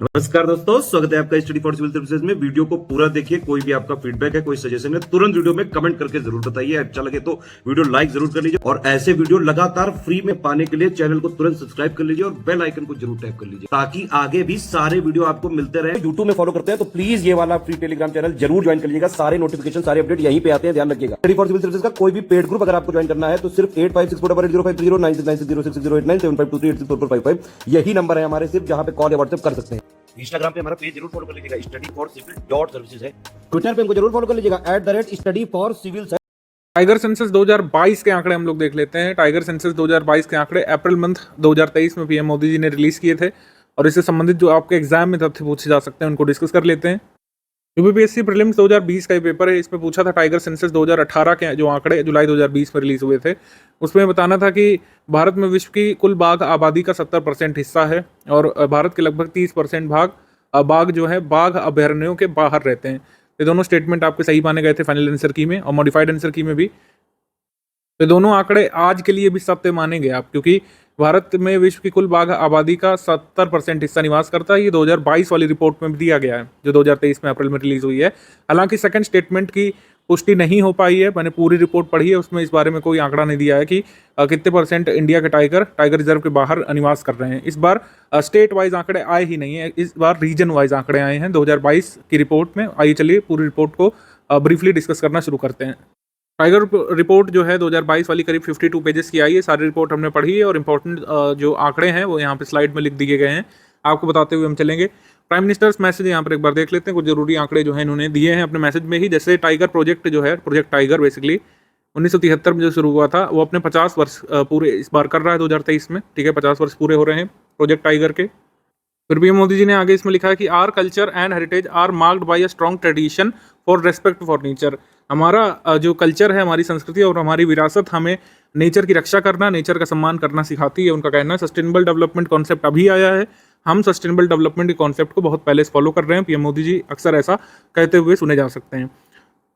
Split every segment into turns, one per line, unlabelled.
नमस्कार दोस्तों, स्वागत है आपका स्टडी फॉर सिविल सर्विसेज में। वीडियो को पूरा देखिए। कोई भी आपका फीडबैक है, कोई सजेशन है, तुरंत वीडियो में कमेंट करके जरूर बताइए। अच्छा लगे तो वीडियो लाइक जरूर कर लीजिए और ऐसे वीडियो लगातार फ्री में पाने के लिए चैनल को तुरंत सब्सक्राइब कर लीजिए और बेल आइकन को जरूर टैप कर लीजिए ताकि आगे भी सारे वीडियो आपको मिलते रहे। यूट्यूब में फॉलो करते हैं तो प्लीज ये वाला फ्री टेलीग्राम चैनल जरूर ज्वाइन कर लीजिएगा। सारे नोटिफिकेशन, सारे अपडेट यहीं पे आते हैं, ध्यान रखिएगा। स्टडी फॉर सिविल सर्विसेज का कोई भी पेड ग्रुप अगर आपको ज्वाइन करना है तो सिर्फ 856480560660897523864455 यही नंबर है हमारे, सिर्फ जहां पे कॉल या व्हाट्सएप कर सकते हैं। इंस्टाग्राम पे हमारा पेज जरूर फॉलो कर लीजिएगा, study4civil.services है। ट्विटर पे हमको जरूर फॉलो कर लीजिएगा, @study4civil।
टाइगर सेंसस 2022 के आंकड़े हम लोग देख लेते हैं। टाइगर सेंसस 2022 के आंकड़े अप्रैल मंथ 2023 में पीएम मोदी जी ने रिलीज किए थे और इससे संबंधित जो आपके एग्जाम में तथ्य पूछे जा सकते हैं उनको डिस्कस कर लेते हैं। यूपीपीएससी प्रीलिम्स 2020 का ये पेपर है, इसमें पूछा था टाइगर सेंसस 2018 के जो आंकड़े जुलाई 2020 में रिलीज हुए थे, उसमें बताना था कि भारत में विश्व की कुल बाघ आबादी का 70% हिस्सा है और भारत के लगभग 30% बाघ जो है बाघ अभयारण्यों के बाहर रहते हैं। ये दोनों स्टेटमेंट आपके सही माने गए थे फाइनल आंसर की में और मॉडिफाइड आंसर की में भी। तो दोनों आंकड़े आज के लिए भी सत्य मानेंगे आप, क्योंकि भारत में विश्व की कुल बाघ आबादी का 70% हिस्सा निवास करता है। ये 2022 वाली रिपोर्ट में भी दिया गया है जो 2023 में अप्रैल में रिलीज हुई है। हालांकि सेकंड स्टेटमेंट की पुष्टि नहीं हो पाई है, मैंने पूरी रिपोर्ट पढ़ी है, उसमें इस बारे में कोई आंकड़ा नहीं दिया है कि कितने परसेंट इंडिया के टाइगर रिजर्व के बाहर निवास कर रहे हैं। इस बार स्टेट वाइज आंकड़े आए ही नहीं है, इस बार रीजन वाइज आंकड़े आए हैं 2022 की रिपोर्ट में। आइए चलिए पूरी रिपोर्ट को ब्रीफली डिस्कस करना शुरू करते हैं। टाइगर रिपोर्ट जो है 2022 वाली करीब 52 पेजेस की आई है। सारी रिपोर्ट हमने पढ़ी है और इंपॉर्टेंट जो आंकड़े हैं वो यहाँ पे स्लाइड में लिख दिए गए हैं, आपको बताते हुए हम चलेंगे। प्राइम मिनिस्टर्स मैसेज यहाँ पर एक बार देख लेते हैं। कुछ जरूरी आंकड़े जो है इन्होंने दिए हैं अपने मैसेज में ही। जैसे टाइगर प्रोजेक्ट जो है, प्रोजेक्ट टाइगर बेसिकली 1973 में जो शुरू हुआ था वो अपने 50 वर्ष पूरे इस बार कर रहा है 2023 में। ठीक है, 50 वर्ष पूरे हो रहे हैं प्रोजेक्ट टाइगर के। फिर पीएम मोदी जी ने आगे इसमें लिखा है कि our culture and heritage are marked by a strong tradition for respect for nature. हमारा जो कल्चर है, हमारी संस्कृति और हमारी विरासत हमें नेचर की रक्षा करना, नेचर का सम्मान करना सिखाती है। उनका कहना है सस्टेनेबल डेवलपमेंट कॉन्सेप्ट अभी आया है, हम सस्टेनेबल डेवलपमेंट के कॉन्सेप्ट को बहुत पहले से फॉलो कर रहे हैं। पीएम मोदी जी अक्सर ऐसा कहते हुए सुने जा सकते हैं।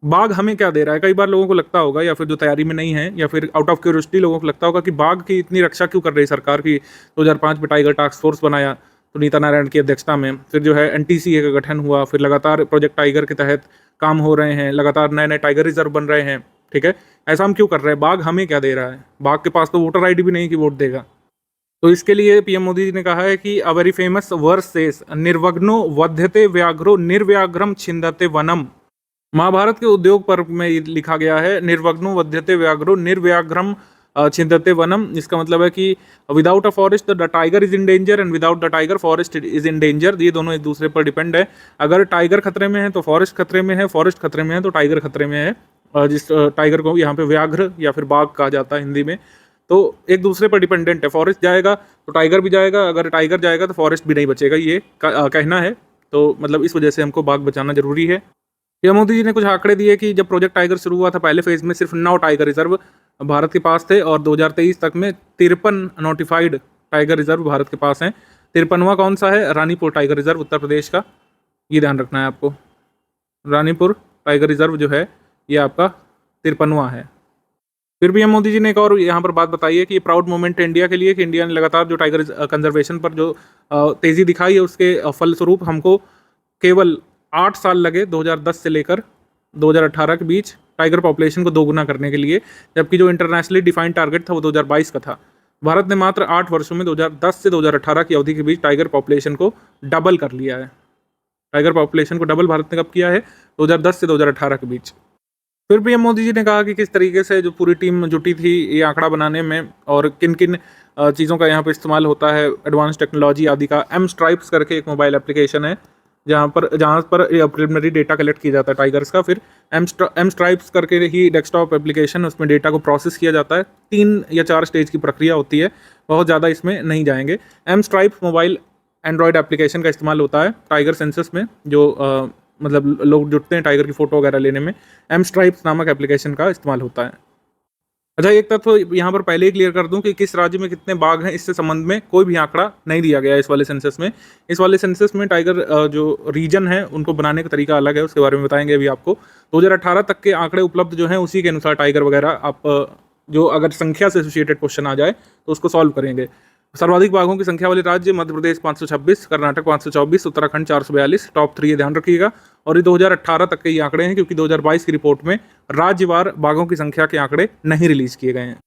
बाघ हमें क्या दे रहा है, कई बार लोगों को लगता होगा या फिर जो तैयारी में नहीं है या फिर आउट ऑफ क्यूरियोसिटी लोगों को लगता होगा कि बाघ की इतनी रक्षा क्यों कर रही है सरकार की। 2005 में टाइगर टास्क फोर्स बनाया सुनीता नारायण की अध्यक्षता में, फिर जो है एनटीसीए का गठन हुआ, फिर लगातार प्रोजेक्ट टाइगर के तहत काम हो रहे हैं, लगातार नए नए टाइगर रिजर्व बन रहे हैं। ठीक है, ऐसा हम क्यों कर रहे हैं, बाघ हमें क्या दे रहा है। बाघ के पास तो वोटर आईडी भी नहीं कि वोट देगा। तो इसके लिए पीएम मोदी जी ने कहा है कि a very famous verse says निर्वग्नो वध्यते व्याघ्रो निर्व्याघ्रम छिंदते वनम। महाभारत के उद्योग पर्व में ये लिखा गया है, निर्वग्नो वध्यते व्याघ्रो निर्व्याघ्रम छिंदते वनम। इसका मतलब है कि without a forest the tiger is in danger and without the tiger forest is in danger. ये दोनों एक दूसरे पर डिपेंड है। अगर टाइगर खतरे में है तो फॉरेस्ट खतरे में है, फॉरेस्ट खतरे में है तो टाइगर खतरे में है। जिस टाइगर को यहाँ पे व्याघ्र या फिर बाघ कहा जाता है हिंदी में, तो एक दूसरे पर डिपेंडेंट है। फॉरेस्ट जाएगा तो टाइगर भी जाएगा, अगर टाइगर जाएगा तो फॉरेस्ट भी नहीं बचेगा, ये कहना है। तो मतलब इस वजह से हमको बाघ बचाना जरूरी है। पीएम मोदी जी ने कुछ आंकड़े दिए कि जब प्रोजेक्ट टाइगर शुरू हुआ था पहले फेज में सिर्फ 9 टाइगर रिजर्व भारत के पास थे और 2023 तक में 53 नोटिफाइड टाइगर रिजर्व भारत के पास हैं। 53वां कौन सा है, रानीपुर टाइगर रिजर्व उत्तर प्रदेश का, ये ध्यान रखना है आपको। रानीपुर टाइगर रिजर्व जो है ये आपका 53वां है। फिर भी मोदी जी ने एक और यहाँ पर बात बताई है कि ये प्राउड मोमेंट है इंडिया के लिए कि इंडिया ने लगातार जो टाइगर कंजर्वेशन पर जो तेज़ी दिखाई है उसके फलस्वरूप हमको केवल 8 साल लगे 2010 से लेकर 2018 के बीच टाइगर पॉपुलेशन को दोगुना करने के लिए, जबकि जो इंटरनेशनली डिफाइंड टारगेट था वो 2022 का था। भारत ने मात्र 8 वर्षों में 2010 से 2018 की अवधि के बीच टाइगर पॉपुलेशन को डबल कर लिया है। टाइगर पॉपुलेशन को डबल भारत ने कब किया है, 2010 से 2018 के बीच। फिर पीएम मोदी जी ने कहा कि किस तरीके से जो पूरी टीम जुटी थी ये आंकड़ा बनाने में और किन किन चीज़ों का यहाँ पर इस्तेमाल होता है, एडवांस टेक्नोलॉजी आदि का। एम स्ट्राइप्स करके एक मोबाइल एप्लीकेशन है जहाँ पर प्रिलिमिनरी डेटा कलेक्ट किया जाता है टाइगर्स का। फिर एम स्ट्राइप्स करके ही डेस्कटॉप एप्लीकेशन, उसमें डेटा को प्रोसेस किया जाता है। 3 या 4 स्टेज की प्रक्रिया होती है, बहुत ज़्यादा इसमें नहीं जाएंगे। M Stripes mobile Android application का इस्तेमाल होता है टाइगर सेंसस में, जो मतलब लोग जुटते हैं टाइगर की फ़ोटो वगैरह लेने में, एम स्ट्राइप्स नामक एप्लीकेशन का इस्तेमाल होता है। अच्छा, एक तत्व यहाँ पर पहले ही क्लियर कर दूं कि किस राज्य में कितने बाघ हैं, इससे संबंध में कोई भी आंकड़ा नहीं दिया गया है इस वाले सेंसस में। इस वाले सेंसस में टाइगर जो रीजन है उनको बनाने का तरीका अलग है, उसके बारे में बताएंगे अभी आपको। 2018 तक के आंकड़े उपलब्ध जो हैं उसी के अनुसार टाइगर वगैरह आप जो अगर संख्या से एसोसिएटेड क्वेश्चन आ जाए तो उसको सॉल्व करेंगे। सर्वाधिक बाघों की संख्या वाले राज्य मध्य प्रदेश 526, कर्नाटक 524, उत्तराखंड 442, टॉप 3 ये ध्यान रखिएगा। और ये 2018 तक के ये आंकड़े हैं, क्योंकि 2022 की रिपोर्ट में राज्यवार बाघों की संख्या के आंकड़े नहीं रिलीज किए गए हैं।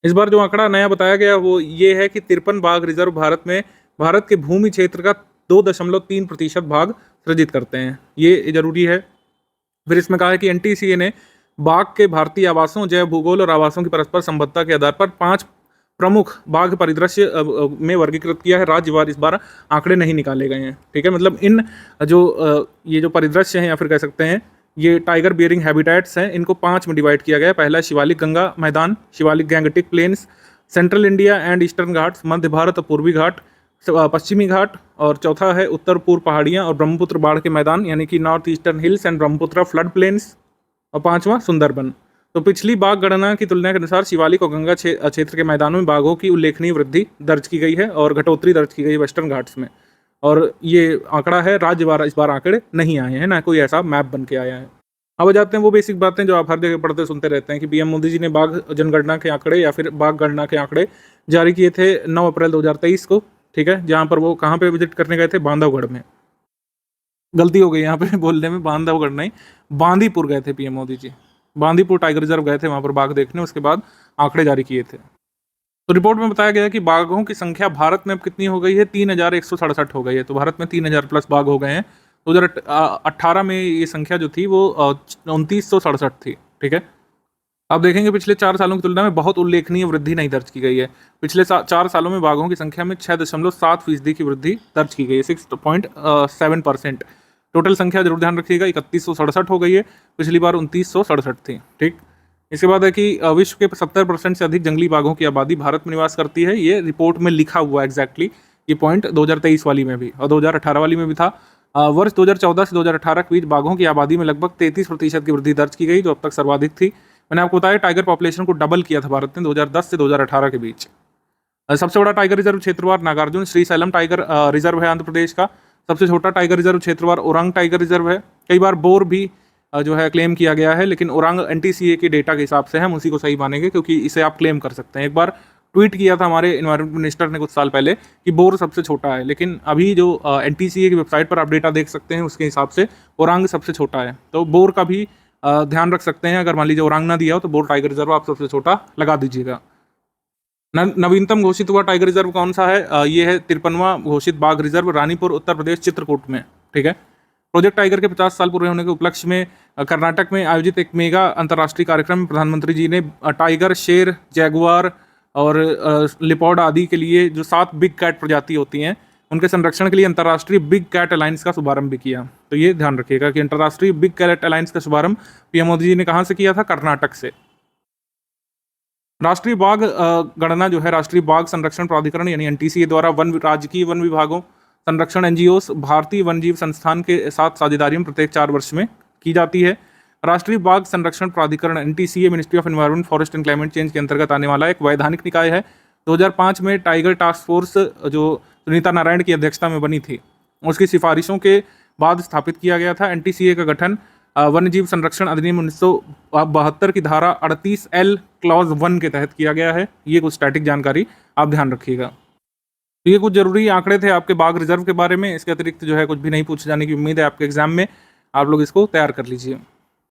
इस बार जो आंकड़ा नया बताया गया वो ये है कि 53 बाघ रिजर्व भारत के भूमि क्षेत्र का 2.3% भाग सृजित करते हैं। ये जरूरी है। फिर इसमें कहा है कि एनटीसीए ने बाघ के भारतीय आवासों, जैव भूगोल और आवासों की परस्पर संबद्धता के आधार पर 5 प्रमुख बाघ परिदृश्य में वर्गीकृत किया है। राज्यवार इस बार आंकड़े नहीं निकाले गए हैं। ठीक है, मतलब इन ये जो परिदृश्य हैं या फिर कह सकते हैं ये टाइगर बियरिंग हैबिटेट्स हैं, इनको 5 में डिवाइड किया गया है। पहला शिवालिक गंगा मैदान, Shivalik gangetic plains, central India and eastern ghats, मध्य भारत और पूर्वी घाट, पश्चिमी घाट, और चौथा है उत्तर पूर्व पहाड़ियाँ और ब्रह्मपुत्र बाढ़ के मैदान यानी कि north eastern hills and Brahmaputra flood plains, और पांचवा सुंदरबन। तो पिछली बाघ गणना की तुलना के अनुसार शिवालिक और गंगा क्षेत्र के मैदानों में बाघों की उल्लेखनीय वृद्धि दर्ज की गई है और घटोतरी दर्ज की गई है वेस्टर्न घाट्स में। और ये आंकड़ा है राज्यवार, इस बार आंकड़े नहीं आए हैं, ना कोई ऐसा मैप बन के आया है। अब जाते हैं वो बेसिक बातें जो आप हर जगह पढ़ते सुनते रहते हैं कि पीएम मोदी जी ने बाघ जनगणना के आंकड़े या फिर बाघ गणना के आंकड़े जारी किए थे 9 अप्रैल 2023 को। ठीक है, जहाँ पर वो कहाँ पे विजिट करने गए थे? बांधवगढ़ में। गलती हो गई यहाँ पे बोलने में, बांधवगढ़ नहीं, बांदीपुर गए थे PM Modi ji. Bandipur tiger reserve गए थे वहाँ पर बाघ देखने, उसके बाद आंकड़े जारी किए थे। तो रिपोर्ट में बताया गया है कि बाघों की संख्या भारत में अब कितनी हो गई है? 3167 हो गई है। तो भारत में 3000 प्लस बाघ हो गए हैं। 2018 में ये संख्या जो थी वो 2967 थी। ठीक है, आप देखेंगे पिछले 4 सालों की तुलना में बहुत उल्लेखनीय वृद्धि नहीं दर्ज की गई है। पिछले 4 सालों में बाघों की संख्या में 6.7% की वृद्धि दर्ज की गई है, 6.7%। टोटल संख्या जरूर ध्यान रखिएगा 3167 हो गई है, पिछली बार 2967 थी। ठीक, इसके बाद है कि विश्व के 70% से अधिक जंगली बाघों की आबादी भारत में निवास करती है। ये रिपोर्ट में लिखा हुआ एग्जैक्टली ये पॉइंट 2023 वाली में भी और 2018 वाली में भी था। वर्ष 2014 से 2018 के बीच बाघों की आबादी में लगभग 33% की वृद्धि दर्ज की गई, जो अब तक सर्वाधिक थी। मैंने आपको बताया टाइगर पॉपुलेशन को डबल किया था भारत ने 2010 से 2018 के बीच। सबसे बड़ा टाइगर रिजर्व क्षेत्रवार नागार्जुन श्रीशैलम टाइगर रिजर्व है आंध्र प्रदेश का। सबसे छोटा टाइगर रिजर्व क्षेत्रवार ओरंग टाइगर रिजर्व है। कई बार बोर भी जो है क्लेम किया गया है, लेकिन ओरंग एनटीसीए के डेटा के हिसाब से हम उसी को सही मानेंगे, क्योंकि इसे आप क्लेम कर सकते हैं। एक बार ट्वीट किया था हमारे इन्वायरमेंट मिनिस्टर ने कुछ साल पहले कि बोर सबसे छोटा है, लेकिन अभी जो एनटीसीए की वेबसाइट पर आप डेटा देख सकते हैं उसके हिसाब से ओरंग सबसे छोटा है। तो बोर का भी ध्यान रख सकते हैं। अगर मान लीजिए ओरंग ना दिया हो तो बोर टाइगर रिजर्व आप सबसे छोटा लगा दीजिएगा। नवीनतम घोषित हुआ टाइगर रिजर्व कौन सा है? ये है 53वां घोषित बाघ रिजर्व रानीपुर उत्तर प्रदेश चित्रकूट में। ठीक है, प्रोजेक्ट टाइगर के 50 साल पूरे होने के उपलक्ष्य में कर्नाटक में आयोजित एक मेगा अंतर्राष्ट्रीय कार्यक्रम में प्रधानमंत्री जी ने टाइगर, शेर, जैगुआर और लिपॉर्ड आदि के लिए जो 7 बिग कैट प्रजाति होती हैं उनके संरक्षण के लिए अंतर्राष्ट्रीय बिग कैट अलायंस का शुभारंभ भी किया। तो ये ध्यान रखिएगा कि अंतर्राष्ट्रीय बिग कैट अलायंस का शुभारंभ पीएम मोदी जी ने कहाँ से किया था? कर्नाटक से। राष्ट्रीय बाघ गणना जो है राष्ट्रीय बाघ संरक्षण प्राधिकरण यानी एनटीसीए द्वारा राजकीय वन विभागों, संरक्षण एनजीओस, भारतीय वन्यजीव संस्थान के साथ साझेदारी में प्रत्येक 4 वर्ष में की जाती है। राष्ट्रीय बाघ संरक्षण प्राधिकरण NTCA ministry of environment, forest and climate change के अंतर्गत आने वाला एक वैधानिक निकाय है। 2005 में टाइगर टास्क फोर्स जो सुनीता नारायण की अध्यक्षता में बनी थी, उसकी सिफारिशों के बाद स्थापित किया गया था। एनटीसीए का गठन वन्यजीव संरक्षण अधिनियम 1972 की धारा 38L क्लॉज 1 के तहत किया गया है। ये कुछ स्टैटिक जानकारी आप ध्यान रखिएगा। तो ये कुछ जरूरी आंकड़े थे आपके बाघ रिजर्व के बारे में। इसके अतिरिक्त जो है कुछ भी नहीं पूछे जाने की उम्मीद है आपके एग्जाम में, आप लोग इसको तैयार कर लीजिए।